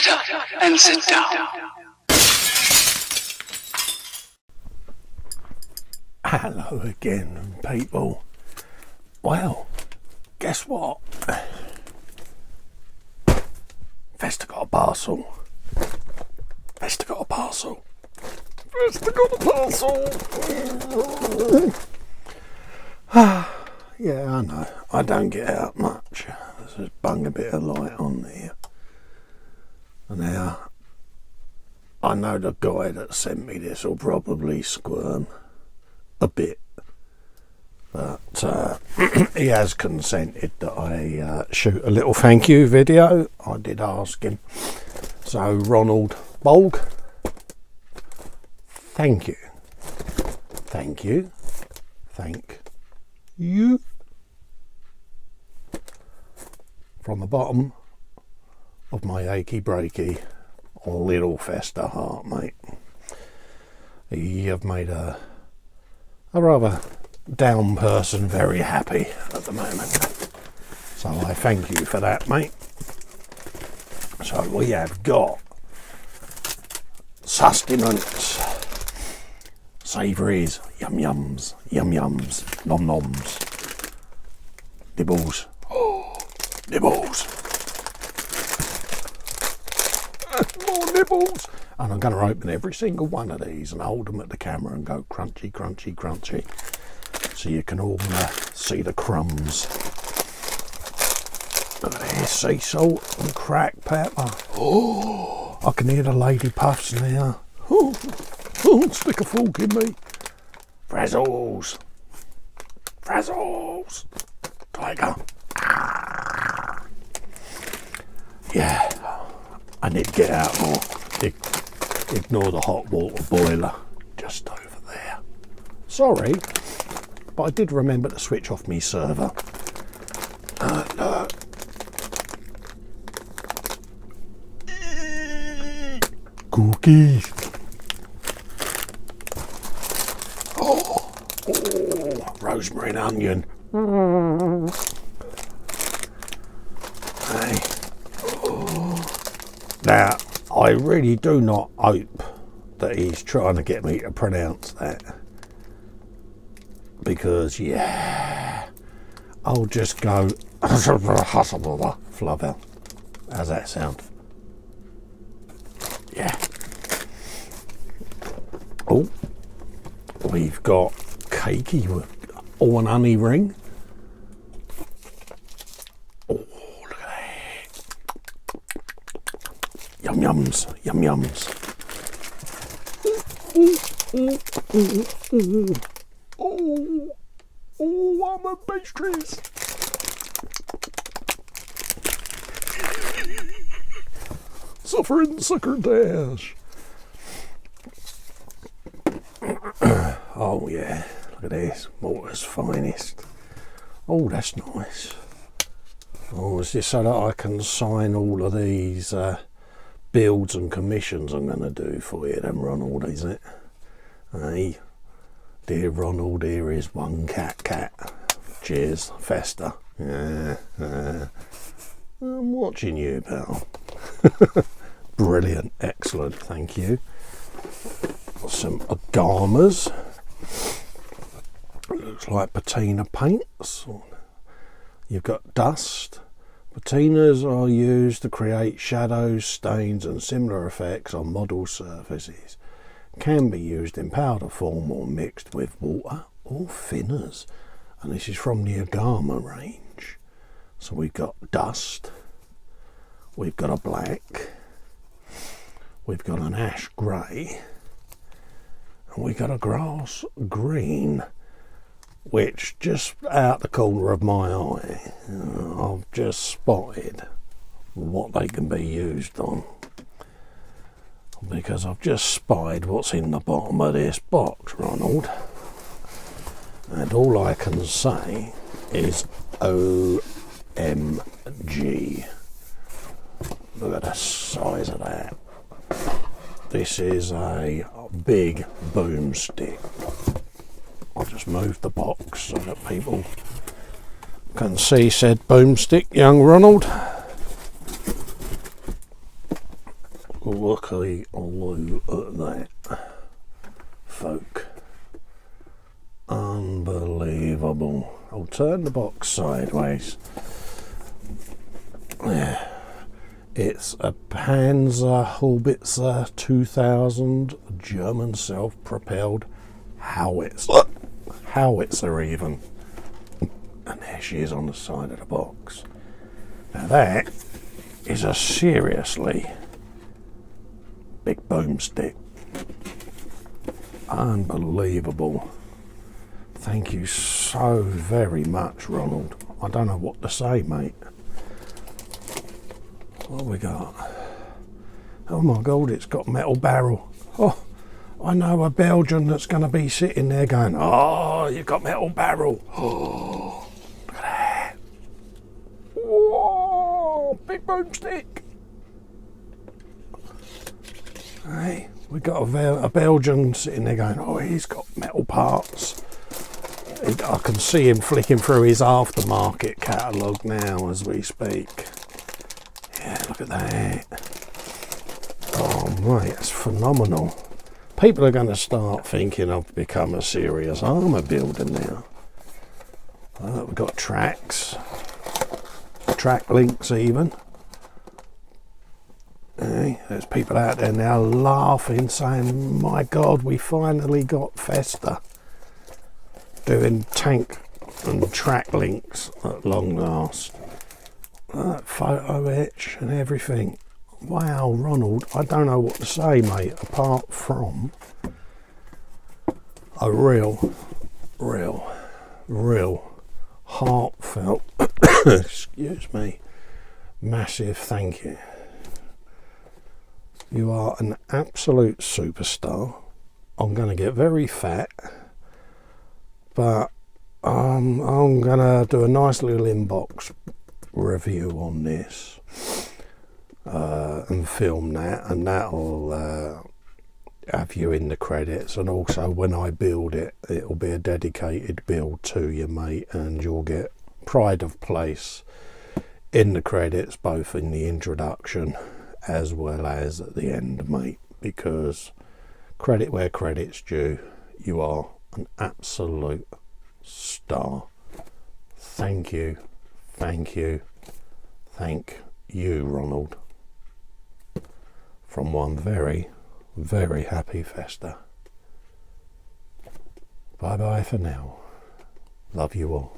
Shut up and sit down. Hello again, people. Well, guess what? Festa got a parcel. Festa got a parcel. Festa got a parcel. Yeah, I know. I don't get out much. Let's just bung a bit of light on there. Now, I know the guy that sent me this will probably squirm a bit, but he has consented that I shoot a little thank you video. I did ask him. So, Ronald, Borg, thank you. Thank you. Thank you. From the bottom of my achy breaky little Festa heart, mate. You have made a rather down person very happy at the moment. So I thank you for that, mate. So we have got sustenance, savouries, yum yums, nom noms, nibbles, nibbles. More nibbles. And I'm going to open every single one of these and hold them at the camera and go crunchy, crunchy, crunchy, so you can all see the crumbs. Look at this, sea salt and cracked pepper. Oh, I can hear the lady puffs now. Oh, stick a fork in me. Frazzles. Frazzles. Tiger. Yeah. I need to get out more. Ignore the hot water boiler just over there. Sorry, but I did remember to switch off my server. Cookies. Oh, rosemary and onion. Hey. Now, I really do not hope that he's trying to get me to pronounce that. Because, yeah, I'll just go flubber. How's that sound? Yeah. Oh, we've got cakey with an honey ring. Yum yums, yum yums. I'm a pastries. Suffering sucker dash. Oh yeah, look at this, Malta's finest. Oh, that's nice. Oh, is this so that I can sign all of these builds and commissions I'm going to do for you then, Ronald, is it? Hey, dear Ronald, here is one cat. Cheers, Festa. Yeah, I'm watching you, pal. Brilliant, excellent, thank you. Some agamas. Looks like patina paints. You've got dust. Patinas are used to create shadows, stains and similar effects on model surfaces. Can be used in powder form or mixed with water or thinners. And this is from the Agama range. So we've got dust, we've got a black, we've got an ash grey, and we've got a grass green. Which, just out the corner of my eye, I've just spotted what they can be used on. Because I've just spied what's in the bottom of this box, Ronald. And all I can say is OMG. Look at the size of that. This is a big boomstick. I'll just move the box so that people can see said boomstick, young Ronald. looky at that, folk. Unbelievable. I'll turn the box sideways. Yeah. It's a Panzer Haubitzer 2000 German self-propelled howitzer even. And there she is on the side of the box. Now that is a seriously big boomstick. Unbelievable. Thank you so very much, Ronald. I don't know what to say, mate. What have we got? Oh my God, it's got metal barrel. Oh, I know a Belgian that's going to be sitting there going, oh, you've got metal barrel. Oh, look at that. Whoa, big boomstick. Hey, we got a Belgian sitting there going, oh, he's got metal parts. I can see him flicking through his aftermarket catalogue now as we speak. Yeah, look at that. Oh, mate, that's phenomenal. People are going to start thinking I've become a serious armour builder now. We've got tracks, track links even. Hey, there's people out there now laughing, saying, my God, we finally got Festa doing tank and track links at long last. Photo etch and everything. Wow, Ronald, I don't know what to say, mate, apart from a real heartfelt, excuse me, massive thank you. You are an absolute superstar. I'm going to get very fat, but I'm going to do a nice little inbox review on this and film that, and that'll have you in the credits, and also when I build it, it'll be a dedicated build to you, mate, and you'll get pride of place in the credits, both in the introduction as well as at the end, mate, because credit where credit's due. You are an absolute star. Thank you, thank you, thank you, Ronald, from one very, very happy Festa. Bye bye for now. Love you all.